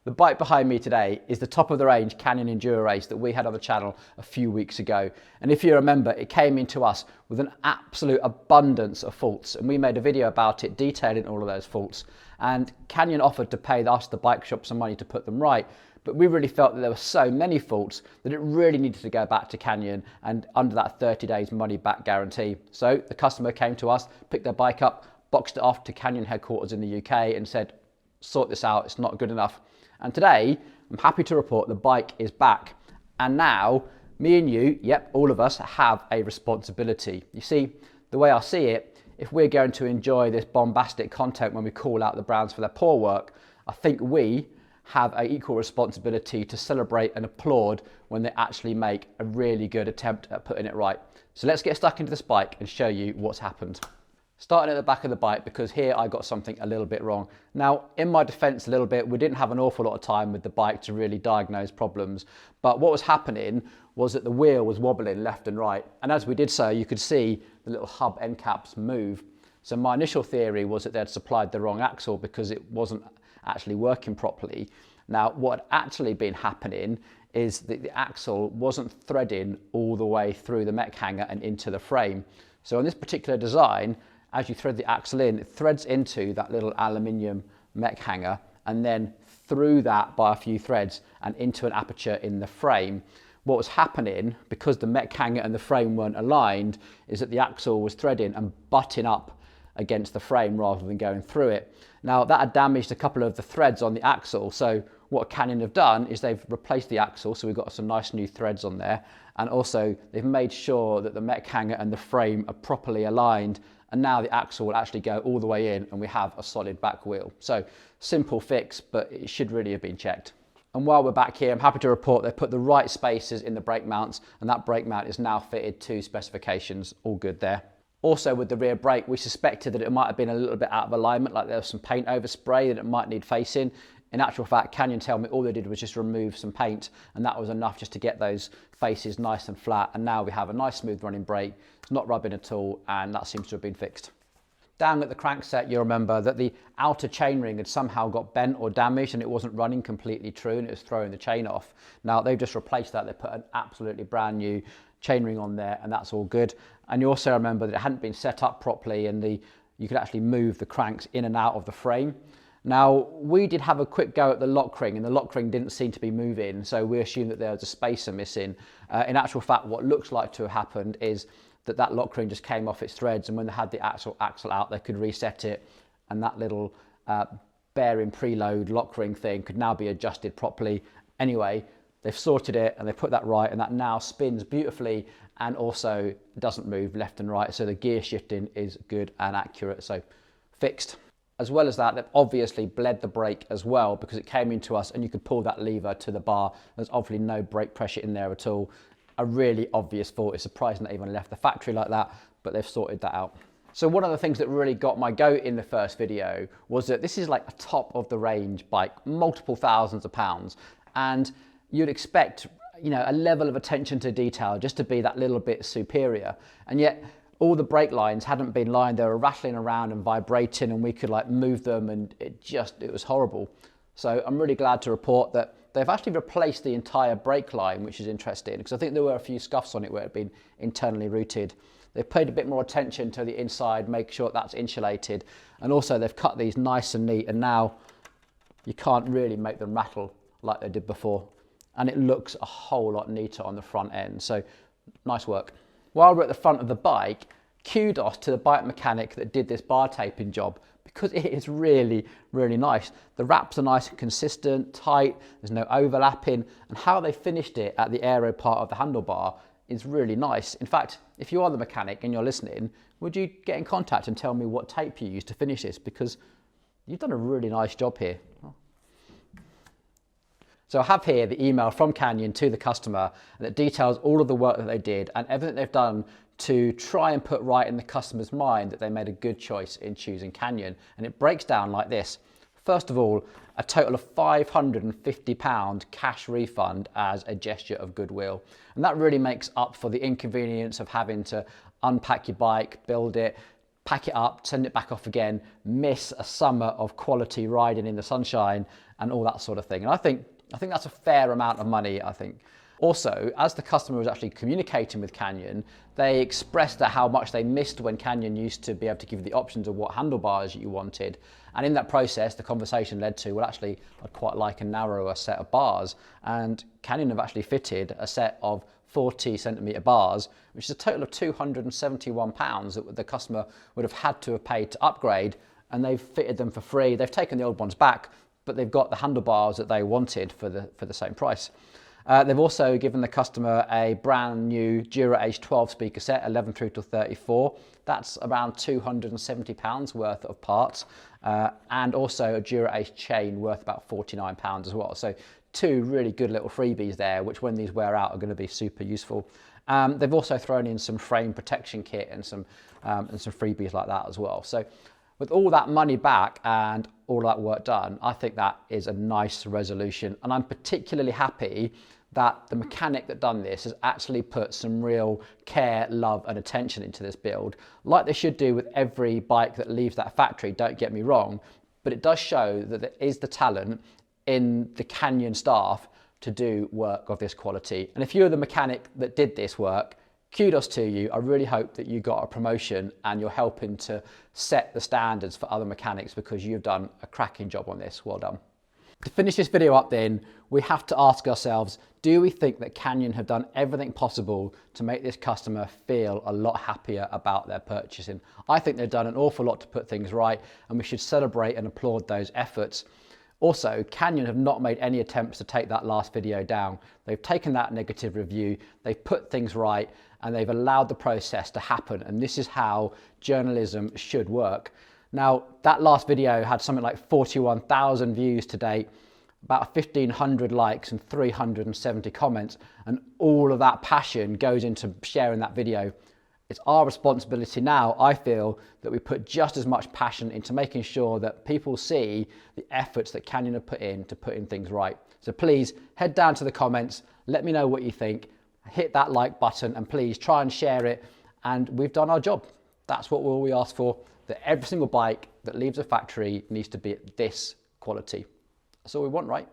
The bike behind me today is the top of the range Canyon Endurace that we had on the channel a few weeks ago. And if you remember, it came into us with an absolute abundance of faults. And we made a video about it detailing all of those faults. And Canyon offered to pay us, the bike shop, some money to put them right. But we really felt that there were so many faults that it really needed to go back to Canyon and under that 30 days money back guarantee. So the customer came to us, picked their bike up, boxed it off to Canyon headquarters in the UK and said, sort this out, it's not good enough. And today, I'm happy to report the bike is back. And now, me and you, yep, all of us have a responsibility. You see, the way I see it, if we're going to enjoy this bombastic content when we call out the brands for their poor work, I think we have an equal responsibility to celebrate and applaud when they actually make a really good attempt at putting it right. So let's get stuck into this bike and show you what's happened. Starting at the back of the bike, because here I got something a little bit wrong. Now, in my defense a little bit, we didn't have an awful lot of time with the bike to really diagnose problems, but what was happening was that the wheel was wobbling left and right, and as we did so, you could see the little hub end caps move. So my initial theory was that they'd supplied the wrong axle because it wasn't actually working properly. Now, what had actually been happening is that the axle wasn't threading all the way through the mech hanger and into the frame. So on this particular design, as you thread the axle in, it threads into that little aluminium mech hanger and then through that by a few threads and into an aperture in the frame. What was happening, because the mech hanger and the frame weren't aligned, is that the axle was threading and butting up against the frame rather than going through it. Now that had damaged a couple of the threads on the axle, so what Canyon have done is they've replaced the axle, so we've got some nice new threads on there, and also they've made sure that the mech hanger and the frame are properly aligned, and now the axle will actually go all the way in and we have a solid back wheel. So simple fix, but it should really have been checked. And while we're back here, I'm happy to report they've put the right spacers in the brake mounts, and that brake mount is now fitted to specifications, all good there. Also with the rear brake, we suspected that it might have been a little bit out of alignment, like there was some paint overspray that it might need facing. In actual fact, Canyon tell me all they did was just remove some paint, and that was enough just to get those faces nice and flat. And now we have a nice smooth running brake. It's not rubbing at all, and that seems to have been fixed. Down at the crankset, you'll remember that the outer chainring had somehow got bent or damaged and it wasn't running completely true and it was throwing the chain off. Now they've just replaced that. They put an absolutely brand new chainring on there and that's all good. And you also remember that it hadn't been set up properly and you could actually move the cranks in and out of the frame. Now, we did have a quick go at the lock ring and the lock ring didn't seem to be moving, so we assumed that there was a spacer missing. In actual fact, what looks like to have happened is that lock ring just came off its threads, and when they had the axle out, they could reset it, and that little bearing preload lock ring thing could now be adjusted properly. Anyway, they've sorted it and they put that right, and that now spins beautifully and also doesn't move left and right, so the gear shifting is good and accurate, so fixed. As well as that, they've obviously bled the brake as well because it came into us and you could pull that lever to the bar. There's obviously no brake pressure in there at all. A really obvious fault. It's surprising that even left the factory like that, but they've sorted that out. So one of the things that really got my goat in the first video was that this is like a top of the range bike, multiple thousands of pounds. And you'd expect, you know, a level of attention to detail just to be that little bit superior. And yet, all the brake lines hadn't been lined, they were rattling around and vibrating and we could like move them and it was horrible. So I'm really glad to report that they've actually replaced the entire brake line, which is interesting because I think there were a few scuffs on it where it had been internally routed. They've paid a bit more attention to the inside, make sure that's insulated, and also they've cut these nice and neat and now you can't really make them rattle like they did before. And it looks a whole lot neater on the front end, so nice work. While we're at the front of the bike, kudos to the bike mechanic that did this bar taping job because it is really, really nice. The wraps are nice and consistent, tight, there's no overlapping, and how they finished it at the aero part of the handlebar is really nice. In fact, if you are the mechanic and you're listening, would you get in contact and tell me what tape you used to finish this because you've done a really nice job here. So I have here the email from Canyon to the customer that details all of the work that they did and everything they've done to try and put right in the customer's mind that they made a good choice in choosing Canyon. And it breaks down like this. First of all, a total of £550 cash refund as a gesture of goodwill. And that really makes up for the inconvenience of having to unpack your bike, build it, pack it up, send it back off again, miss a summer of quality riding in the sunshine and all that sort of thing. And I think that's a fair amount of money, I think. Also, as the customer was actually communicating with Canyon, they expressed how much they missed when Canyon used to be able to give you the options of what handlebars you wanted. And in that process, the conversation led to, well, actually, I'd quite like a narrower set of bars. And Canyon have actually fitted a set of 40 centimetre bars, which is a total of £271 that the customer would have had to have paid to upgrade. And they've fitted them for free. They've taken the old ones back, but they've got the handlebars that they wanted for the same price. They've also given the customer a brand new Endurace 12 speaker set, 11 through to 34. That's around £270 worth of parts, and also a Endurace chain worth about £49 as well. So two really good little freebies there, which when these wear out are going to be super useful. They've also thrown in some frame protection kit and some freebies like that as well. So with all that money back and all that work done, I think that is a nice resolution. And I'm particularly happy that the mechanic that done this has actually put some real care, love and attention into this build, like they should do with every bike that leaves that factory, don't get me wrong, but it does show that there is the talent in the Canyon staff to do work of this quality. And if you're the mechanic that did this work, kudos to you. I really hope that you got a promotion and you're helping to set the standards for other mechanics, because you've done a cracking job on this. Well done. To finish this video up then, we have to ask ourselves, do we think that Canyon have done everything possible to make this customer feel a lot happier about their purchasing? I think they've done an awful lot to put things right, and we should celebrate and applaud those efforts. Also, Canyon have not made any attempts to take that last video down. They've taken that negative review, they've put things right, and they've allowed the process to happen. And this is how journalism should work. Now, that last video had something like 41,000 views to date, about 1,500 likes and 370 comments. And all of that passion goes into sharing that video. It's our responsibility now, I feel, that we put just as much passion into making sure that people see the efforts that Canyon have put into putting things right. So please head down to the comments, let me know what you think, hit that like button, and please try and share it. And we've done our job. That's what we ask for, that every single bike that leaves a factory needs to be at this quality. That's all we want, right?